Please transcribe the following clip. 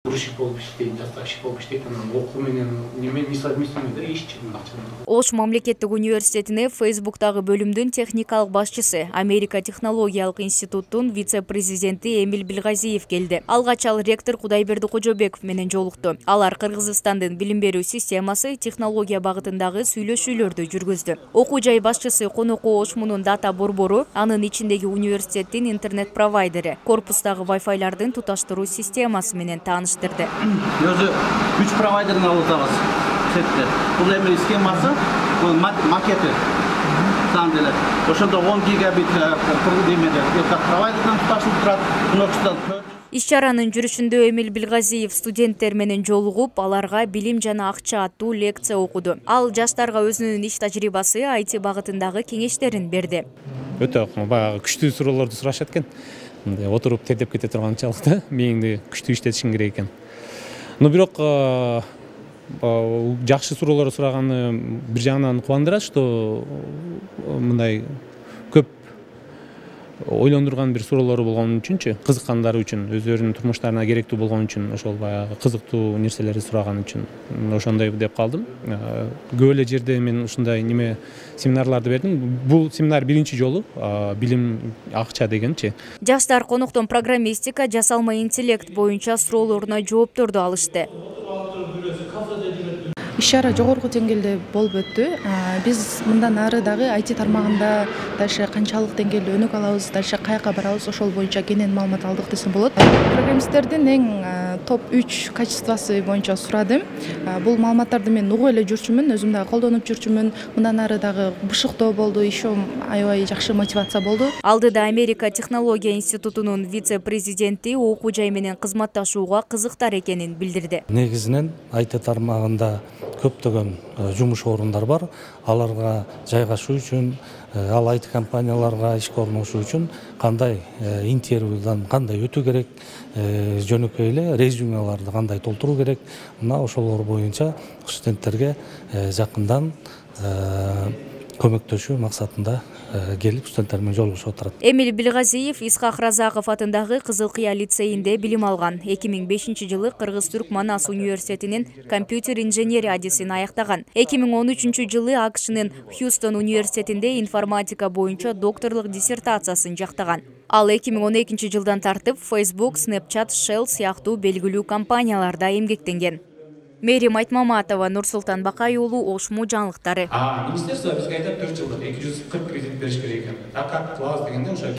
грузчик болуп иштейт, доставщик болуп иштейт, анан окуу менен неме несовместимый да, иш чыгым акча. Ош мамлекеттик университетине Facebook'тагы бөлүмдүн техникалык башчысы, Америка технологиялык институттун вице-президенти Эмиль Билгазиев келди. Алгач ал ректор Кудайберди Кожобеков менен жолукту. Алар Кыргызстандын билим берүү системасы технология багытындагы сүйлөшүүлөрдү жүргүздү. Окуу жай башчысы Коноку Ошмунун дата борбору, анын ичиндеги университеттин интернет провайдери, корпустагы Wi-Fi'лардын туташтыруу системасы менен тааныштырды. Өзү 3 провайдерин алып атабыз. Бул эми схемасы, бул макети. Сандылы. Ошондо 10 гигабит демеде провайдерден туташылып турат. Нокстан Иш-чаранын жүрүшүндө Эмиль Билгазиев студенттер менен жолугуп, аларга билим жана акча аттуу лекция окуду. Ал жаштарга өзүнүн иш тажрыйбасы, IT багытындагы кеңештерин берди. Өтө баягы күчтүү суроолорду сурашат экен. Отуруп тердеп кете турганчалык да, мээңди күчтүү иштетишиң керек экен. Но бирок жакшы суроолор сураганы бир жагынан кубандырат, что мындай көп ойлондурган бир суроолору болгон үчүнчү, кызыккандары үчүн, өздөрүнүн турмуштарына керектүү болгон үчүн, ошол баягы кызыктуу нерселерди сураган үчүн ошондой деп калдым. Көп эле жерде мен ушундай неме семинарларды бердим. Бул семинар биринчи жолу, билим акча дегенчи. Жаштар коноктон программистика, жасалма интеллект боюнча суроолоруна жоопторду алышты. Иш-чара жогорку деңгээлде болуп өттү. Биз мындан ары дагы IT тармагында дальше канчалык деңгээлде өнүк алабыз, дальше каяка барабыз, ошол боюнча кенен маалымат алдык десем болот. Программисттердин эң топ 3 качествосы боюнча сурадым. Бул маалыматтарды мен угуп эле жүрчүмүн, өзүм дагы колдонуп жүрчүмүн. Мындан ары дагы бышыктоо болду, ишим аябай жакшы мотивация болду. Алдыда Америка технология институтунун вице-президенти окуу жай менен кызматташууга кызыктар экенин билдирди. Негизинен IT тармагында көптөгөн жумуш орундар бар. Аларга жайгашуу үчүн, ал IT компанияларга ишке орношуу үчүн кандай интервьюдан кандай өтүү керек, жөнөкөй эле резюмеларды кандай толтуруу керек. Мына ошолор боюнча студенттерге жакындан көмөктөшүү максатында келип студенттер менен жолугушуп отурат. Эмиль Билгазиев Исхак Разаков атындагы Кызылкыя лицейинде билим алган. 2005-жылы Кыргыз-Түрк Манас университетинин компьютер инженериядесин аяктаган. 2013-жылы АКШнын Хьюстон университетинде информатика боюнча докторлук диссертациясын жактаган. Ал 2012-жылдан тартып Facebook, Snapchat, Shell сыяктуу белгилүү компанияларда эмгектенген. Мээрим Айтмаматова, Нурсултан Бакай уулу, Ошму жаңылыктары. Министерство бизге айтат 4 жылда 240 кредит бериш керек экен. А как кылабыз дегенде